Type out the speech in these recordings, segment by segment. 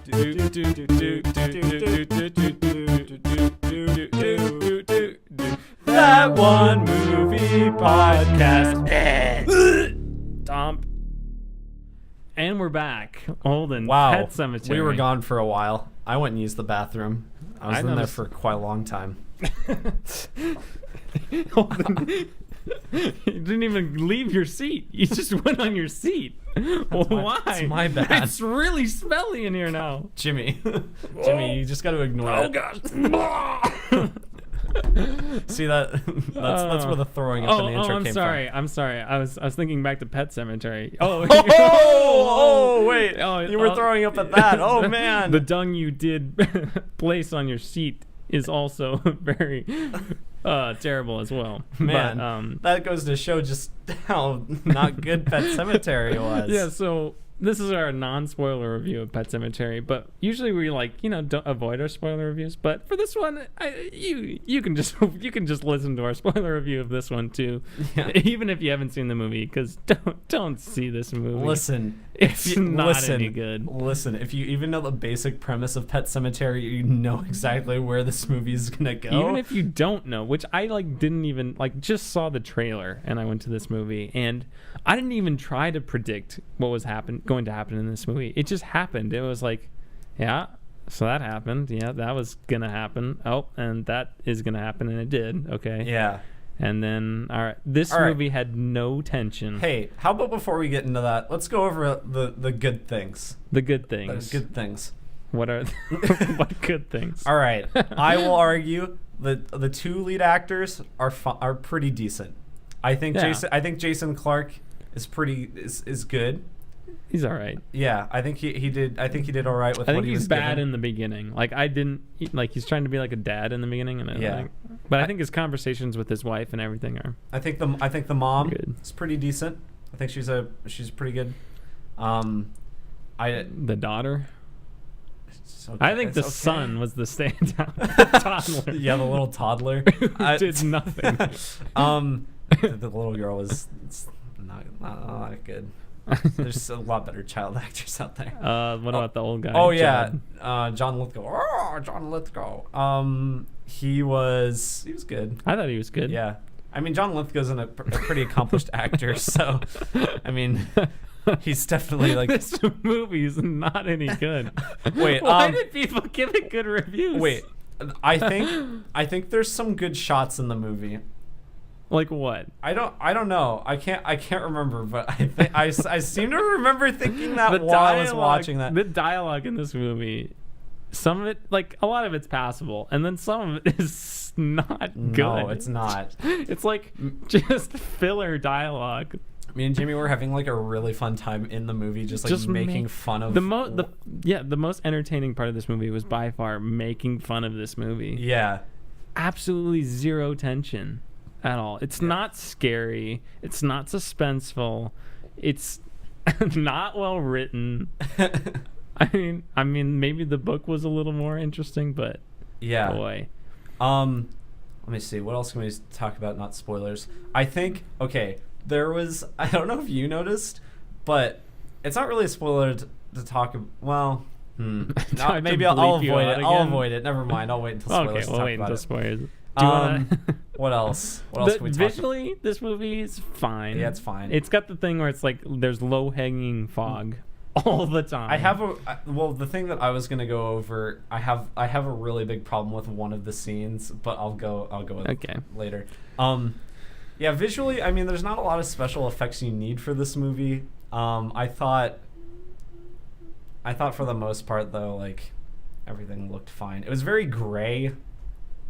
That One Movie Podcast. TOMP. And we're back. Holden. Wow. Pet Sematary. We were gone for a while. I went and used the bathroom. I was in there for quite a long time. Holden. You didn't even leave your seat. You just went on your seat. Why? It's my bad. It's really smelly in here now. Jimmy, you just got to ignore it. Oh gosh. See that's where the throwing up in the intro came from. I'm sorry. I was thinking back to Pet Sematary. Wait. You were throwing up at that. Oh man. The dung you did place on your seat is also very terrible as well. Man, that goes to show just how not good Pet Sematary was. Yeah, so this is our non-spoiler review of Pet Sematary, but usually we don't avoid our spoiler reviews. But for this one, you can just listen to our spoiler review of this one too, even if you haven't seen the movie, because don't see this movie. Listen, it's not any good. Listen, if you even know the basic premise of Pet Sematary, you know exactly where this movie is gonna go. Even if you don't know, which I didn't even just saw the trailer and I went to this movie and I didn't even try to predict what was going to happen in this movie. It just happened. It was like, yeah, so that happened. Yeah, that was gonna happen. Oh, and that is gonna happen, and it did. Okay. Yeah. And then, all right, this movie had no tension. Hey, how about before we get into that, let's go over the good things. The good things. The good things. What are what good things? All right, I will argue that the two lead actors are pretty decent. I think Jason Clarke is good. He's all right. Yeah, I think he did all right with what he was given. I think he's bad in the beginning. He's trying to be like a dad in the beginning, and I think his conversations with his wife and everything are. I think the mom good. is pretty decent. I think she's pretty good. The daughter. Okay, I think the son was the standout toddler. Yeah, the little toddler who did nothing. The little girl was not good. There's a lot better child actors out there. What about the old guy? Oh yeah, John Lithgow. Oh, John Lithgow. He was good. I thought he was good. Yeah, I mean John Lithgow's a pretty accomplished actor, so I mean he's definitely this movie is not any good. Wait, why did people give it good reviews? Wait, I think there's some good shots in the movie. Like what? I don't know. I can't remember, but I seem to remember thinking that while I was watching that. The dialogue in this movie, some of it, a lot of it's passable, and then some of it is not good. No, it's not. It's just filler dialogue. Me and Jimmy were having a really fun time in the movie, just making fun of the most entertaining part of this movie was by far making fun of this movie. Yeah, absolutely zero tension at all. It's not scary. It's not suspenseful. It's not well written. I mean, maybe the book was a little more interesting, but yeah, boy. Let me see. What else can we talk about? Not spoilers. I think there was. I don't know if you noticed, but it's not really a spoiler to talk about. Well, maybe I'll avoid it. I'll avoid it. Never mind. I'll wait until spoilers. Okay, we'll wait until spoilers. What else? What else can we talk about? Visually, this movie is fine. Yeah, it's fine. It's got the thing where it's there's low-hanging fog all the time. The thing that I was gonna go over. I have a really big problem with one of the scenes, but I'll go with it later. Yeah, visually, I mean, there's not a lot of special effects you need for this movie. I thought for the most part though, everything looked fine. It was very gray.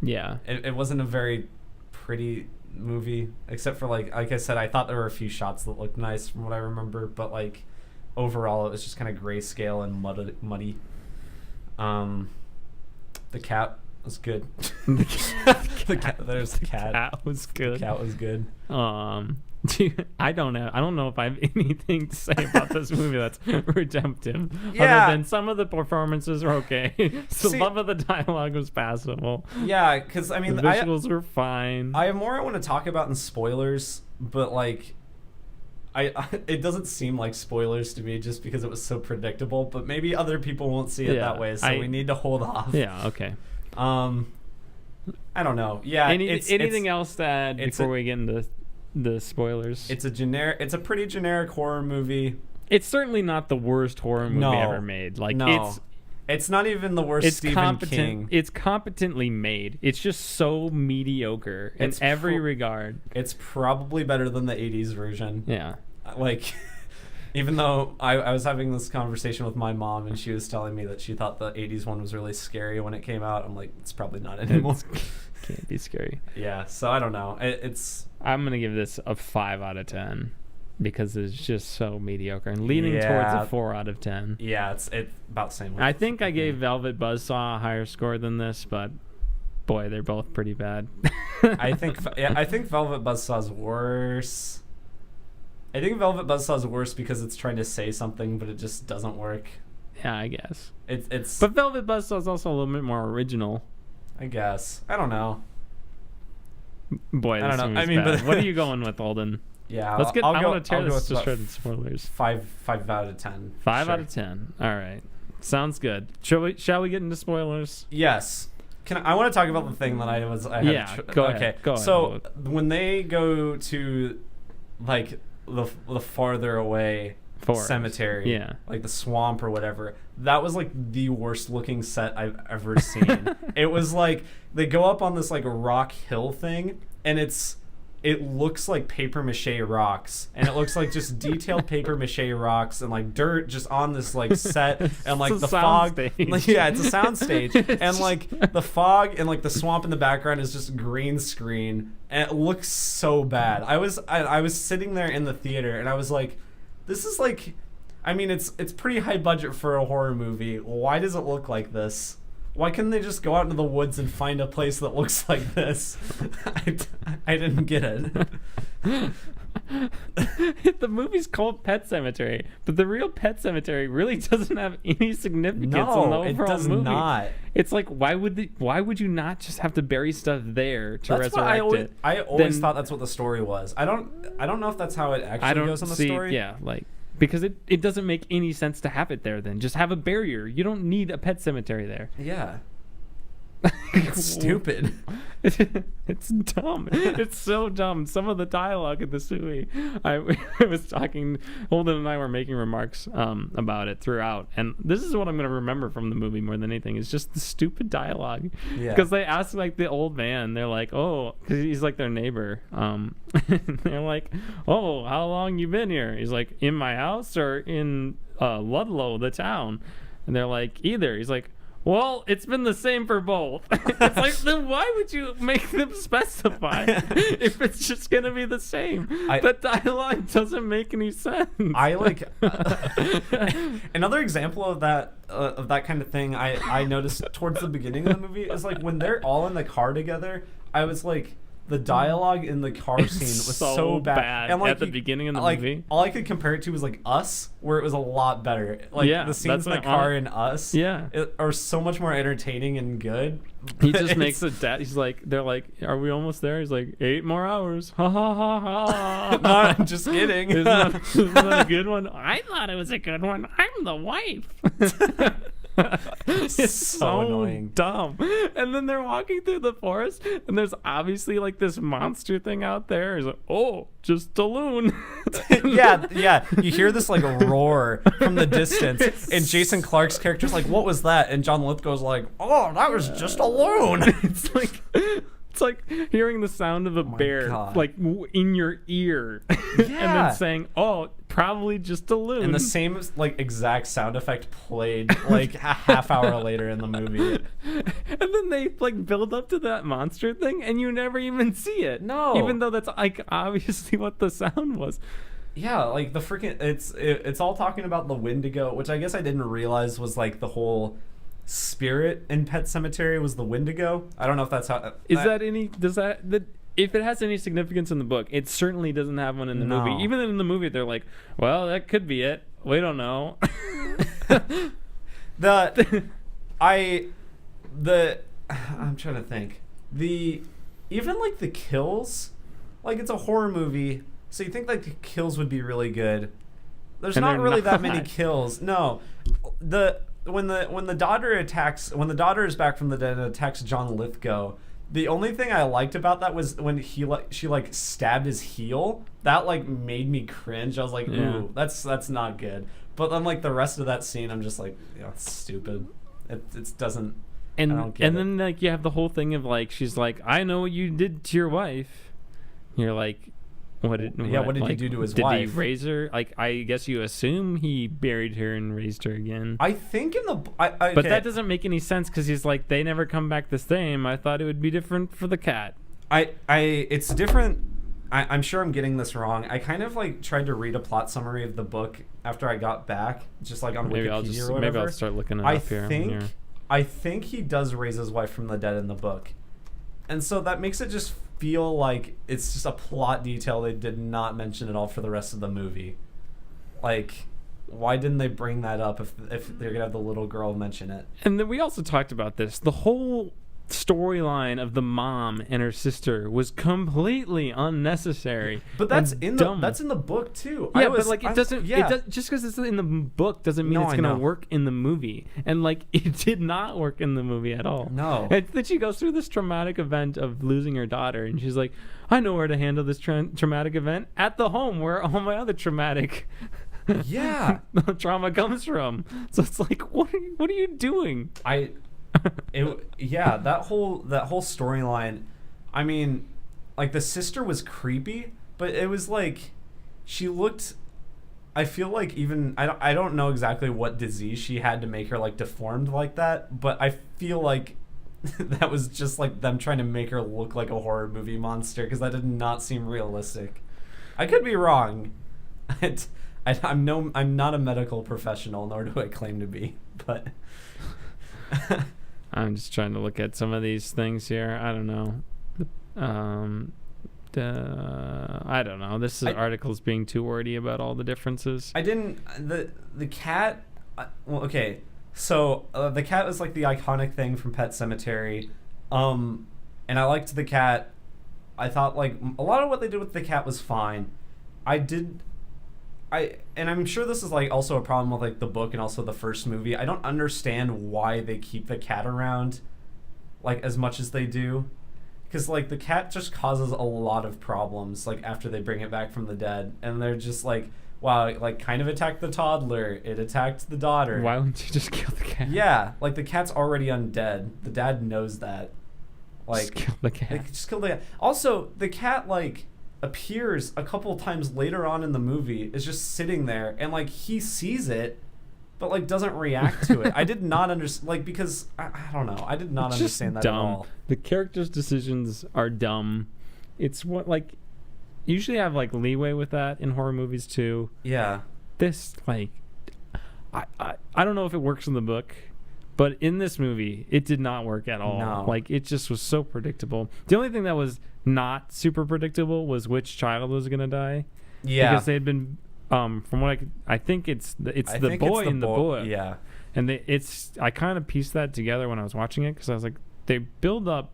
Yeah, it wasn't a very pretty movie, except for like I said, I thought there were a few shots that looked nice from what I remember, but overall it was just kind of grayscale and muddy. The cat was good. The cat was good. The cat was good. I don't know if I have anything to say about this movie that's redemptive. Yeah. Other than some of the performances are okay. Some of the dialogue was passable. Yeah, because I mean the visuals were fine. I have more I want to talk about in spoilers, but it doesn't seem like spoilers to me just because it was so predictable, but maybe other people won't see it that way, so we need to hold off. Yeah, okay. I don't know. Yeah. Anything else to add before we get into the spoilers? It's a pretty generic horror movie. It's certainly not the worst horror movie ever made. Like it's not even the worst Stephen King. It's competently made. It's just so mediocre in every regard. It's probably better than the 80s version. Yeah. Like, even though I was having this conversation with my mom and she was telling me that she thought the 80s one was really scary when it came out, I'm like, it's probably not anymore. Can't be scary. Yeah, so I don't know. I'm going to give this a 5 out of 10. Because it's just so mediocre and leaning towards a 4 out of 10. Yeah, it's about the same. I think I gave Velvet Buzzsaw a higher score than this, but boy, they're both pretty bad. I think Velvet Buzzsaw's worse. I think Velvet Buzzsaw's worse because it's trying to say something, but it just doesn't work. Yeah, I guess. But Velvet Buzzsaw's also a little bit more original. I guess. I don't know. Boy, I don't know. I mean, bad. What are you going with, Alden? Yeah, let's get. I want to tear this to shreds. Spoilers. 5 out of 10. 5 out of 10. All right, sounds good. Shall we get into spoilers? Yes. I want to talk about the thing that go ahead. Go ahead. So when they go to like the farther away cemetery, like the swamp or whatever, that was like the worst looking set I've ever seen. It was like they go up on this like rock hill thing, and it looks like paper mache rocks, and it looks like just detailed paper mache rocks and like dirt just on this like set, and like the fog. Yeah, it's a sound stage, and like the fog and like the swamp in the background is just green screen, and it looks so bad. I was sitting there in the theater, and I was like, this is like, I mean, it's pretty high budget for a horror movie. Why does it look like this? Why couldn't they just go out into the woods and find a place that looks like this? I didn't get it. The movie's called Pet Sematary, but the real Pet Cemetery really doesn't have any significance in the overall movie. No, it does not. It's like, why would you not just have to bury stuff there to resurrect it? I always thought that's what the story was. I don't know if that's how it actually goes in the story. Yeah, like, because it doesn't make any sense to have it there then. Just have a barrier. You don't need a pet cemetery there. Yeah. It's stupid. It's dumb. It's so dumb. Some of the dialogue in this movie, I was talking, Holden and I were making remarks about it throughout, and this is what I'm going to remember from the movie more than anything, is just the stupid dialogue. Yeah. Because they ask like the old man, they're like, oh, because he's like their neighbor. They're like, oh, how long you been here? He's like, in my house or in Ludlow, the town? And they're like, either. He's like, well, it's been the same for both. It's like, then why would you make them specify if it's just going to be the same? That dialogue doesn't make any sense. I like another example of that kind of thing I noticed towards the beginning of the movie is like when they're all in the car together, I was like, the dialogue in the car scene was so bad. And like, at the beginning of the movie. All I could compare it to was like Us, where it was a lot better. Like the scenes in the car in Us are so much more entertaining and good. He just makes a dad. He's like, they're like, are we almost there? He's like, 8 more hours. Ha ha ha ha. No, I'm just kidding. Isn't that a good one? I thought it was a good one. I'm the wife. It's so annoying. Dumb. And then they're walking through the forest, and there's obviously like this monster thing out there. He's like, oh, just a loon. yeah. You hear this like roar from the distance, and Jason Clarke's character's like, what was that? And John Lithgow's like, oh, that was just a loon. It's like hearing the sound of a bear like in your ear, and then saying, "Oh, probably just a loon." And the same like exact sound effect played like a half hour later in the movie. And then they like build up to that monster thing, and you never even see it. No, even though that's like obviously what the sound was. Yeah, like the freaking it's all talking about the Wendigo, which I guess I didn't realize was like the whole spirit in Pet Sematary was the Wendigo. I don't know if that's how if it has any significance in the book, it certainly doesn't have one in the movie. Even in the movie they're like, well, that could be it, we don't know. I'm trying to think, even like the kills, like it's a horror movie, So you think like the kills would be really good. There's And not they're really that not. many kills. No. When the daughter is back from the dead and attacks John Lithgow, the only thing I liked about that was when she stabbed his heel. That like made me cringe. I was like, ooh, that's not good. But then like the rest of that scene, I'm just like, it's stupid. It doesn't. And I don't get then like you have the whole thing of like she's like, I know what you did to your wife. You're like, what did he do to his wife? Did he raise her? Like, I guess you assume he buried her and raised her again. I think in the but that doesn't make any sense because he's like, they never come back the same. I thought it would be different for the cat. It's different. I'm sure I'm getting this wrong. I kind of like tried to read a plot summary of the book after I got back, just like on Wikipedia or whatever. Maybe I'll start looking it up here. I think he does raise his wife from the dead in the book, and so that makes it just feel like it's just a plot detail they did not mention at all for the rest of the movie. Like, why didn't they bring that up if they're gonna have the little girl mention it? And then we also talked about this. The whole storyline of the mom and her sister was completely unnecessary. But that's in the book too. Yeah, but like it doesn't. Just because it's in the book doesn't mean it's gonna work in the movie. And like it did not work in the movie at all. No. And then she goes through this traumatic event of losing her daughter, and she's like, "I know where to handle this traumatic event at the home where all my other traumatic." trauma comes from. So it's like, what are you doing? That whole storyline, I mean, like the sister was creepy, but it was like she looked, I feel like even I don't know exactly what disease she had to make her like deformed like that, but I feel like that was just like them trying to make her look like a horror movie monster, because that did not seem realistic. I could be wrong. I'm not a medical professional, nor do I claim to be, but I'm just trying to look at some of these things here. I don't know. I don't know. This article's being too wordy about all the differences. The cat. Well, okay. So the cat was like the iconic thing from Pet Sematary, and I liked the cat. I thought like a lot of what they did with the cat was fine. And I'm sure this is like also a problem with like the book and also the first movie. I don't understand why they keep the cat around like as much as they do, because like the cat just causes a lot of problems like after they bring it back from the dead, and they're just like, wow, it like kind of attacked the toddler, it attacked the daughter. Why wouldn't you just kill the cat? Yeah, like the cat's already undead. The dad knows that. Like, just kill the cat. Like, just kill the cat. Also, the cat like appears a couple times later on in the movie, is just sitting there, and like he sees it, but like doesn't react to it. I did not understand, like, because I don't know, I did not understand that dumb. at all. The characters' decisions are dumb. It's what like usually have like leeway with that in horror movies too. Yeah. This like I don't know if it works in the book, but in this movie it did not work at all. No. Like it just was so predictable. The only thing that was not super predictable was which child was gonna die. Yeah. Because they had been from what I think it's the boy in the book. Yeah. And I kind of pieced that together when I was watching it, because I was like, they build up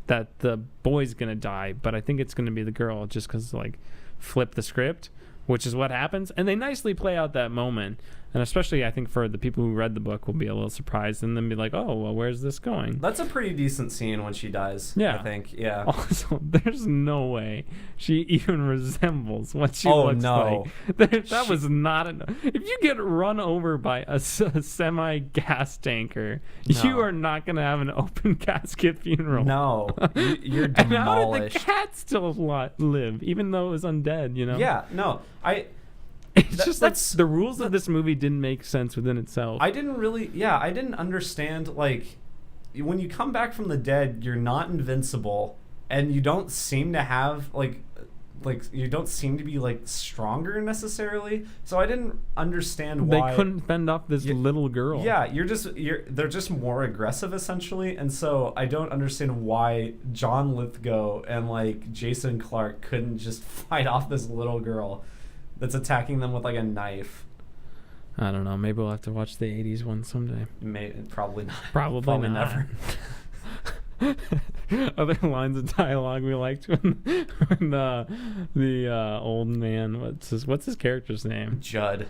that the boy's gonna die, but I think it's gonna be the girl, just because like flip the script, which is what happens, and they nicely play out that moment. And especially I think for the people who read the book will be a little surprised and then be like, oh, well, where's this going? That's a pretty decent scene when she dies. Yeah. I think. Yeah. Also, there's no way she even resembles what she looks like. That was not enough. If you get run over by a semi-gas tanker, you are not going to have an open casket funeral. No. You're demolished. And how did the cat still live, even though it was undead, you know? Yeah, no. It's just like the rules of this movie didn't make sense within itself. I didn't understand, like, when you come back from the dead, you're not invincible, and you don't seem to have, like you don't seem to be, like, stronger necessarily, so I didn't understand why. They couldn't fend off this little girl. Yeah, they're just more aggressive, essentially, and so I don't understand why John Lithgow and, like, Jason Clarke couldn't just fight off this little girl that's attacking them with like a knife. I don't know. Maybe we'll have to watch the 80s one someday. Probably not. Probably not. Never. Other lines of dialogue we liked when the old man, what's his character's name? Judd.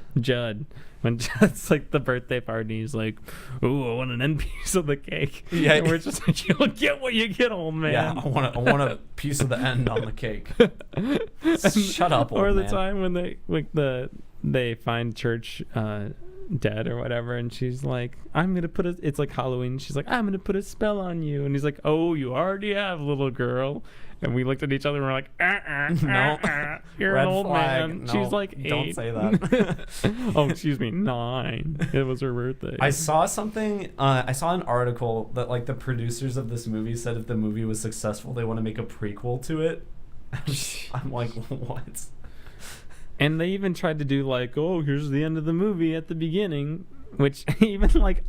When Judd's like the birthday party, he's like, "Ooh, I want an end piece of the cake." Yeah, and we're just like, "You'll get what you get, old man." Yeah, I want a piece of the end on the cake. Shut up, old man. Or the time when they find Church dead or whatever, and she's like, it's like Halloween, she's like, "I'm gonna put a spell on you," and he's like, "Oh, you already have, little girl." And we looked at each other and we're like, no, you're red an old flag. man. No, she's like 8. Don't say that. Oh, excuse me, 9. It was her birthday. I saw something. I saw an article that like the producers of this movie said if the movie was successful, they want to make a prequel to it. I'm like, what? And they even tried to do like, oh, here's the end of the movie at the beginning, which even like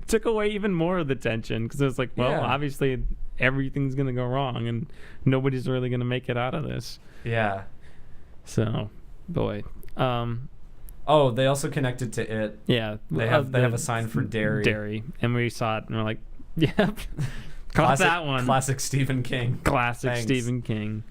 took away even more of the tension, because it was like, well, obviously everything's gonna go wrong and nobody's really gonna make it out of this. Yeah. So, boy. Oh, they also connected to it. Yeah. They have a sign for dairy. And we saw it and we're like, yep. Caught that one. Classic Stephen King. Classic Stephen King.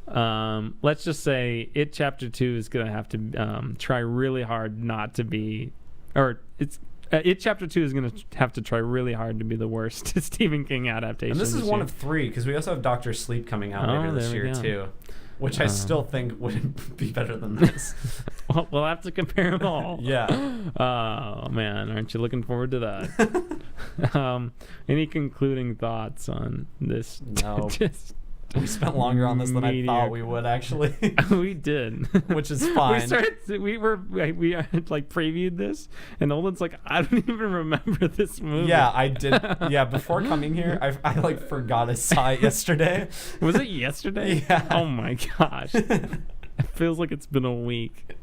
Let's just say It Chapter 2 is gonna have to try really hard not to be, or it's It Chapter 2 is gonna have to try really hard to be the worst Stephen King adaptation. And this is one of 3, because we also have Dr. Sleep coming out later this year too, which I still think would be better than this. Well, we'll have to compare them all. Yeah. Oh man, aren't you looking forward to that? Any concluding thoughts on this? No. We spent longer on this than I thought we would, actually. We did, which is fine. We had like previewed this, and Nolan's like, I don't even remember this movie. Yeah, I did. Yeah, before coming here, I like forgot I saw it yesterday. Was it yesterday? Yeah. Oh my gosh, it feels like it's been a week.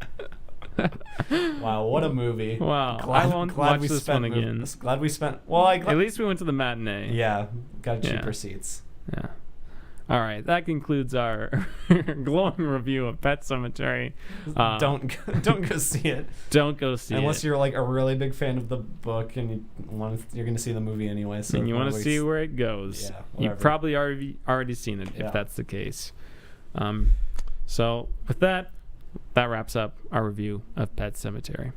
Wow, what a movie! Wow, I won't watch this one again. Glad we spent. Well, at least we went to the matinee. Yeah, got cheaper seats. Yeah. All right, that concludes our glowing review of Pet Sematary. Don't go see it. Don't go see it unless you're like a really big fan of the book and you're going to see the movie anyway. So and you want to see where it goes. Yeah, you've probably already seen it if that's the case. So with that wraps up our review of Pet Sematary.